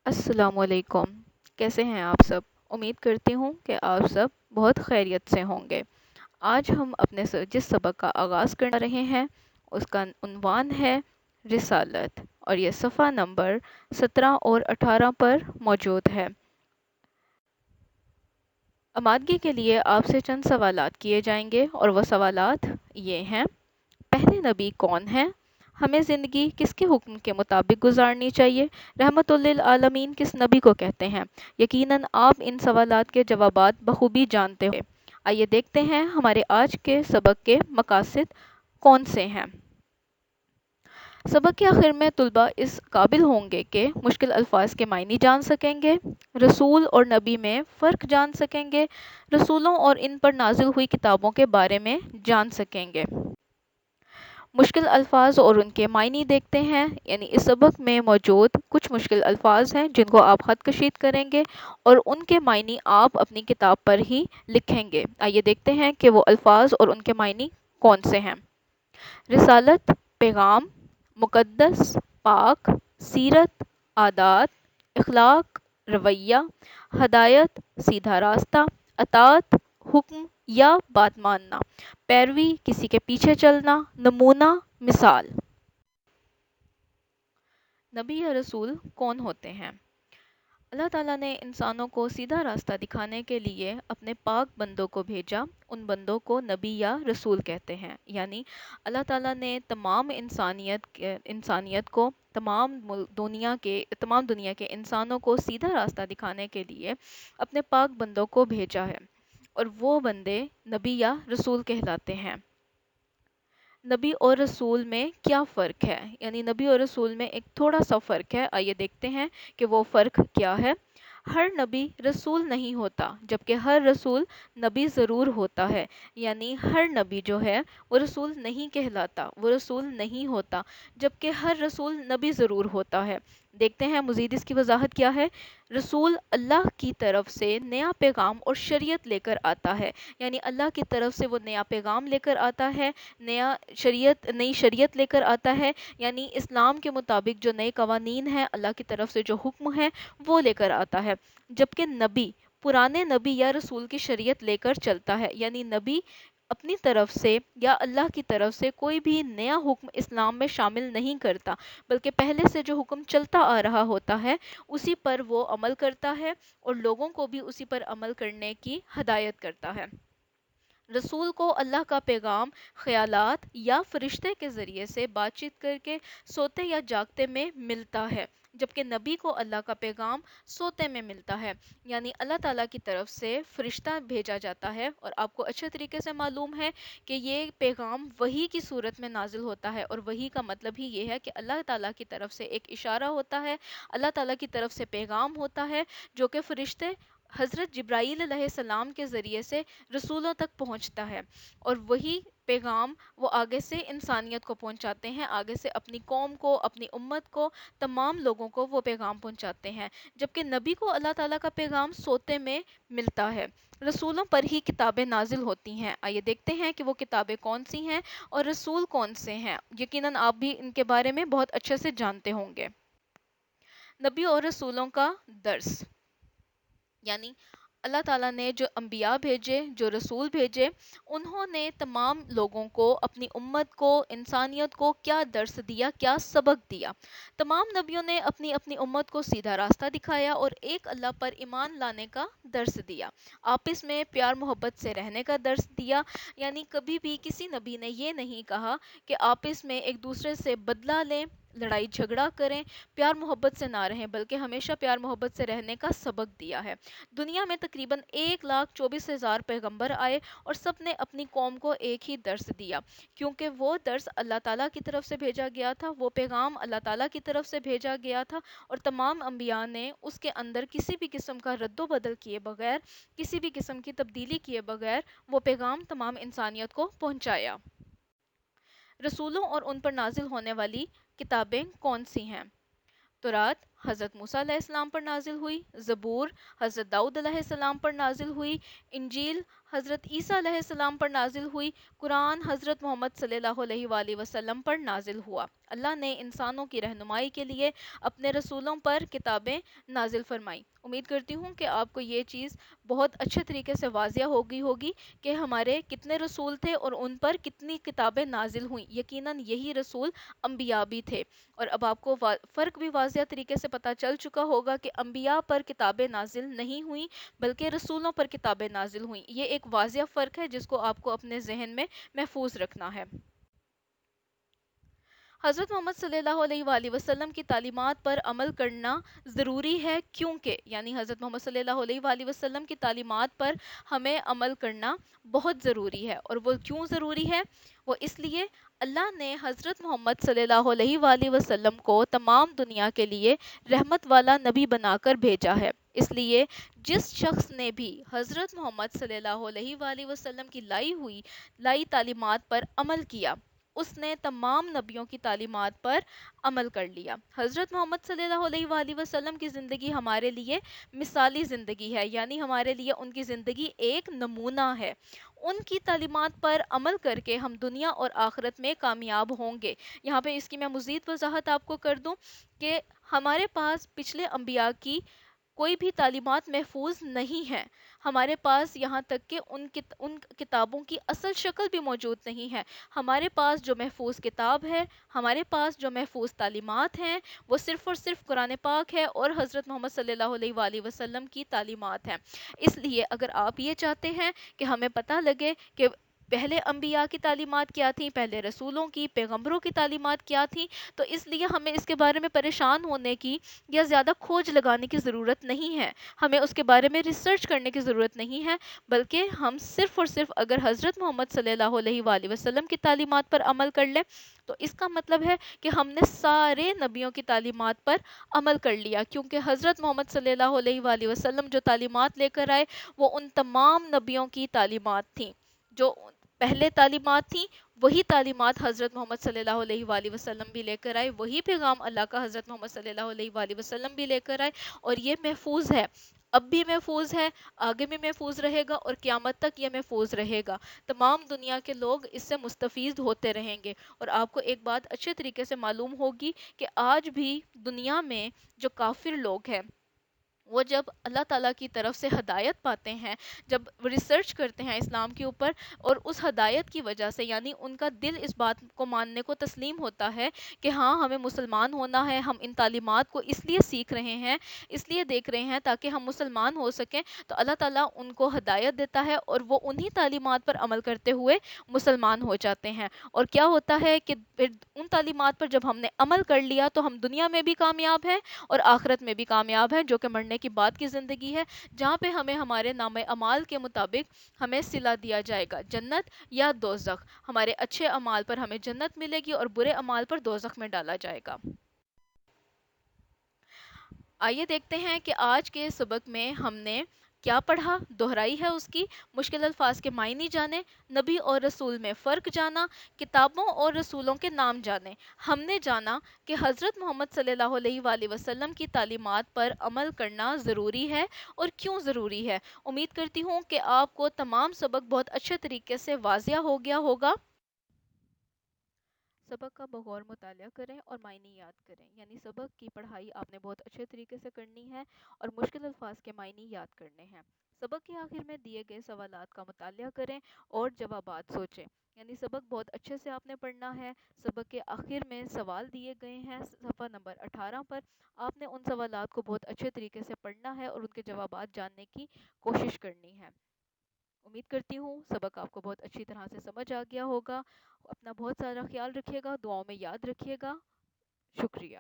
السلام علیکم۔ کیسے ہیں آپ سب؟ امید کرتی ہوں کہ آپ سب بہت خیریت سے ہوں گے۔ آج ہم اپنے جس سبق کا آغاز کرنے رہے ہیں اس کا عنوان ہے رسالت، اور یہ صفحہ نمبر 17 اور 18 پر موجود ہے۔ آمادگی کے لیے آپ سے چند سوالات کیے جائیں گے، اور وہ سوالات یہ ہیں: پہلے نبی کون ہیں؟ ہمیں زندگی کس کے حکم کے مطابق گزارنی چاہیے؟ رحمت للعالمین کس نبی کو کہتے ہیں؟ یقیناً آپ ان سوالات کے جوابات بخوبی جانتے ہیں۔ آئیے دیکھتے ہیں ہمارے آج کے سبق کے مقاصد کون سے ہیں۔ سبق کے آخر میں طلبہ اس قابل ہوں گے کہ مشکل الفاظ کے معنی جان سکیں گے، رسول اور نبی میں فرق جان سکیں گے، رسولوں اور ان پر نازل ہوئی کتابوں کے بارے میں جان سکیں گے۔ مشکل الفاظ اور ان کے معنی دیکھتے ہیں، یعنی اس سبق میں موجود کچھ مشکل الفاظ ہیں جن کو آپ خط کشید کریں گے اور ان کے معنی آپ اپنی کتاب پر ہی لکھیں گے۔ آئیے دیکھتے ہیں کہ وہ الفاظ اور ان کے معنی کون سے ہیں۔ رسالت، پیغام، مقدس، پاک، سیرت، عادات، اخلاق، رویہ، ہدایت، سیدھا راستہ، اطاعت، حکم یا بات ماننا، پیروی، کسی کے پیچھے چلنا، نمونہ، مثال۔ نبی یا رسول کون ہوتے ہیں؟ اللہ تعالیٰ نے انسانوں کو سیدھا راستہ دکھانے کے لیے اپنے پاک بندوں کو بھیجا۔ ان بندوں کو نبی یا رسول کہتے ہیں، یعنی اللہ تعالیٰ نے تمام انسانیت کو، تمام دنیا کے انسانوں کو سیدھا راستہ دکھانے کے لیے اپنے پاک بندوں کو بھیجا ہے، اور وہ بندے نبی یا رسول کہلاتے ہیں۔ نبی اور رسول میں کیا فرق ہے؟ یعنی نبی اور رسول میں ایک تھوڑا سا فرق ہے، آئیے دیکھتے ہیں کہ وہ فرق کیا ہے۔ ہر نبی رسول نہیں ہوتا، جبکہ ہر رسول نبی ضرور ہوتا ہے۔ یعنی ہر نبی جو ہے وہ رسول نہیں کہلاتا، وہ رسول نہیں ہوتا، جبکہ ہر رسول نبی ضرور ہوتا ہے۔ دیکھتے ہیں مزید اس کی وضاحت کیا ہے۔ رسول اللہ کی طرف سے نیا پیغام اور شریعت لے کر آتا ہے، یعنی اللہ کی طرف سے وہ نیا پیغام لے کر آتا ہے، نئی شریعت لے کر آتا ہے، یعنی اسلام کے مطابق جو نئے قوانین ہیں، اللہ کی طرف سے جو حکم ہے وہ لے کر آتا ہے۔ جبکہ نبی پرانے نبی یا رسول کی شریعت لے کر چلتا ہے، یعنی نبی اپنی طرف سے یا اللہ کی طرف سے کوئی بھی نیا حکم اسلام میں شامل نہیں کرتا، بلکہ پہلے سے جو حکم چلتا آ رہا ہوتا ہے اسی پر وہ عمل کرتا ہے، اور لوگوں کو بھی اسی پر عمل کرنے کی ہدایت کرتا ہے۔ رسول کو اللہ کا پیغام خیالات یا فرشتے کے ذریعے سے بات چیت کر کے سوتے یا جاگتے میں ملتا ہے، جبکہ نبی کو اللہ کا پیغام سوتے میں ملتا ہے، یعنی اللہ تعالیٰ کی طرف سے فرشتہ بھیجا جاتا ہے، اور آپ کو اچھے طریقے سے معلوم ہے کہ یہ پیغام وحی کی صورت میں نازل ہوتا ہے، اور وحی کا مطلب ہی یہ ہے کہ اللہ تعالیٰ کی طرف سے ایک اشارہ ہوتا ہے، اللہ تعالیٰ کی طرف سے پیغام ہوتا ہے، جو کہ فرشتے حضرت جبرائیل علیہ السلام کے ذریعے سے رسولوں تک پہنچتا ہے، اور وہی پیغام وہ آگے سے انسانیت کو پہنچاتے ہیں، آگے سے اپنی قوم کو، اپنی امت کو، تمام لوگوں کو وہ پیغام پہنچاتے ہیں، جبکہ نبی کو اللہ تعالیٰ کا پیغام سوتے میں ملتا ہے۔ رسولوں پر ہی کتابیں نازل ہوتی ہیں۔ آئیے دیکھتے ہیں کہ وہ کتابیں کون سی ہیں اور رسول کون سے ہیں۔ یقیناً آپ بھی ان کے بارے میں بہت اچھے سے جانتے ہوں گے۔ نبی اور رسولوں کا درس، یعنی اللہ تعالیٰ نے جو انبیاء بھیجے، جو رسول بھیجے، انہوں نے تمام لوگوں کو، اپنی امت کو، انسانیت کو کیا درس دیا، کیا سبق دیا؟ تمام نبیوں نے اپنی اپنی امت کو سیدھا راستہ دکھایا اور ایک اللہ پر ایمان لانے کا درس دیا، آپس میں پیار محبت سے رہنے کا درس دیا، یعنی کبھی بھی کسی نبی نے یہ نہیں کہا کہ آپس میں ایک دوسرے سے بدلہ لیں، لڑائی جھگڑا کریں، پیار محبت سے نہ رہیں، بلکہ ہمیشہ پیار محبت سے رہنے کا سبق دیا ہے۔ دنیا میں تقریباً 1,24,000 پیغمبر آئے، اور سب نے اپنی قوم کو ایک ہی درس دیا، کیونکہ وہ درس اللہ تعالیٰ کی طرف سے بھیجا گیا تھا، وہ پیغام اللہ تعالیٰ کی طرف سے بھیجا گیا تھا، اور تمام انبیاء نے اس کے اندر کسی بھی قسم کا رد و بدل کیے بغیر، کسی بھی قسم کی تبدیلی کیے بغیر وہ پیغام تمام انسانیت کو پہنچایا۔ رسولوں اور ان پر نازل ہونے والی کتابیں کون سی ہیں؟ تورات، حضرت موسیٰ علیہ السلام پر نازل ہوئی، زبور حضرت داؤد علیہ السلام پر نازل ہوئی، انجیل حضرت عیسیٰ علیہ السلام پر نازل ہوئی، قرآن حضرت محمد صلی اللہ علیہ وآلہ وسلم پر نازل ہوا۔ اللہ نے انسانوں کی رہنمائی کے لیے اپنے رسولوں پر کتابیں نازل فرمائیں۔ امید کرتی ہوں کہ آپ کو یہ چیز بہت اچھے طریقے سے واضح ہوگی کہ ہمارے کتنے رسول تھے اور ان پر کتنی کتابیں نازل ہوئیں۔ یقیناً یہی رسول انبیاء بھی تھے، اور اب آپ کو فرق بھی واضح طریقے سے پتہ چل چکا ہوگا کہ انبیاء پر کتابیں نازل نہیں ہوئیں بلکہ رسولوں پر کتابیں نازل ہوئیں۔ یہ ایک واضح فرق ہے جس کو آپ کو اپنے ذہن میں محفوظ رکھنا ہے۔ حضرت محمد صلی اللہ علیہ وآلہ وسلم کی تعلیمات پر عمل کرنا ضروری ہے، کیونکہ یعنی حضرت محمد صلی اللہ علیہ وآلہ وسلم کی تعلیمات پر ہمیں عمل کرنا بہت ضروری ہے۔ اور وہ کیوں ضروری ہے؟ وہ اس لیے اللہ نے حضرت محمد صلی اللہ علیہ وآلہ وسلم کو تمام دنیا کے لیے رحمت والا نبی بنا کر بھیجا ہے۔ اس لیے جس شخص نے بھی حضرت محمد صلی اللہ علیہ وآلہ وسلم کی لائی تعلیمات پر عمل کیا، اس نے تمام نبیوں کی تعلیمات پر عمل کر لیا۔ حضرت محمد صلی اللہ علیہ وآلہ وسلم کی زندگی ہمارے لیے مثالی زندگی ہے، یعنی ہمارے لیے ان کی زندگی ایک نمونہ ہے۔ ان کی تعلیمات پر عمل کر کے ہم دنیا اور آخرت میں کامیاب ہوں گے۔ یہاں پہ اس کی میں مزید وضاحت آپ کو کر دوں کہ ہمارے پاس پچھلے انبیاء کی کوئی بھی تعلیمات محفوظ نہیں ہیں۔ ہمارے پاس یہاں تک کہ ان کتابوں کی اصل شکل بھی موجود نہیں ہے۔ ہمارے پاس جو محفوظ کتاب ہے، ہمارے پاس جو محفوظ تعلیمات ہیں، وہ صرف اور صرف قرآن پاک ہے اور حضرت محمد صلی اللہ علیہ وآلہ وسلم کی تعلیمات ہیں۔ اس لیے اگر آپ یہ چاہتے ہیں کہ ہمیں پتہ لگے کہ پہلے انبیاء کی تعلیمات کیا تھیں، پہلے رسولوں کی، پیغمبروں کی تعلیمات کیا تھیں، تو اس لیے ہمیں اس کے بارے میں پریشان ہونے کی یا زیادہ کھوج لگانے کی ضرورت نہیں ہے، ہمیں اس کے بارے میں ریسرچ کرنے کی ضرورت نہیں ہے، بلکہ ہم صرف اور صرف اگر حضرت محمد صلی اللہ علیہ وآلہ وسلم کی تعلیمات پر عمل کر لیں تو اس کا مطلب ہے کہ ہم نے سارے نبیوں کی تعلیمات پر عمل کر لیا، کیونکہ حضرت محمد صلی اللہ علیہ وآلہ وسلم جو تعلیمات لے کر آئے وہ ان تمام نبیوں کی تعلیمات تھیں۔ جو پہلے تعلیمات تھیں وہی تعلیمات حضرت محمد صلی اللہ علیہ وآلہ وسلم بھی لے کر آئے، وہی پیغام اللہ کا حضرت محمد صلی اللہ علیہ وآلہ وسلم بھی لے کر آئے، اور یہ محفوظ ہے، اب بھی محفوظ ہے، آگے بھی محفوظ رہے گا، اور قیامت تک یہ محفوظ رہے گا۔ تمام دنیا کے لوگ اس سے مستفید ہوتے رہیں گے۔ اور آپ کو ایک بات اچھے طریقے سے معلوم ہوگی کہ آج بھی دنیا میں جو کافر لوگ ہیں، وہ جب اللہ تعالیٰ کی طرف سے ہدایت پاتے ہیں، جب ریسرچ کرتے ہیں اسلام کے اوپر، اور اس ہدایت کی وجہ سے یعنی ان کا دل اس بات کو ماننے کو تسلیم ہوتا ہے کہ ہاں ہمیں مسلمان ہونا ہے، ہم ان تعلیمات کو اس لیے سیکھ رہے ہیں، اس لیے دیکھ رہے ہیں تاکہ ہم مسلمان ہو سکیں، تو اللہ تعالیٰ ان کو ہدایت دیتا ہے اور وہ انہی تعلیمات پر عمل کرتے ہوئے مسلمان ہو جاتے ہیں۔ اور کیا ہوتا ہے کہ پھر ان تعلیمات پر جب ہم نے عمل کر لیا تو ہم دنیا میں بھی کامیاب ہیں اور آخرت میں بھی کامیاب ہیں، جو کہ مرنے کی بعد کی زندگی ہے، جہاں پہ ہمیں ہمارے نام اعمال کے مطابق ہمیں صلہ دیا جائے گا، جنت یا دوزخ۔ ہمارے اچھے اعمال پر ہمیں جنت ملے گی اور برے اعمال پر دوزخ میں ڈالا جائے گا۔ آئیے دیکھتے ہیں کہ آج کے سبق میں ہم نے کیا پڑھا، دہرائی ہے اس کی، مشکل الفاظ کے معنی جانے، نبی اور رسول میں فرق جانا، کتابوں اور رسولوں کے نام جانے۔ ہم نے جانا کہ حضرت محمد صلی اللہ علیہ وآلہ وسلم کی تعلیمات پر عمل کرنا ضروری ہے اور کیوں ضروری ہے۔ امید کرتی ہوں کہ آپ کو تمام سبق بہت اچھے طریقے سے واضح ہو گیا ہوگا۔ سبق کا بغور مطالعہ کریں اور معنی یاد کریں، یعنی سبق کی پڑھائی آپ نے بہت اچھے طریقے سے کرنی ہے اور مشکل الفاظ کے معنی یاد کرنے ہیں۔ سبق کے آخر میں دیے گئے سوالات کا مطالعہ کریں اور جوابات سوچیں، یعنی سبق بہت اچھے سے آپ نے پڑھنا ہے۔ سبق کے آخر میں سوال دیے گئے ہیں صفحہ نمبر 18 پر، آپ نے ان سوالات کو بہت اچھے طریقے سے پڑھنا ہے اور ان کے جوابات جاننے کی کوشش کرنی ہے۔ امید کرتی ہوں سبق آپ کو بہت اچھی طرح سے سمجھ آ گیا ہوگا۔ اپنا بہت سارا خیال رکھیے گا، دعاؤں میں یاد رکھیے گا۔ شکریہ۔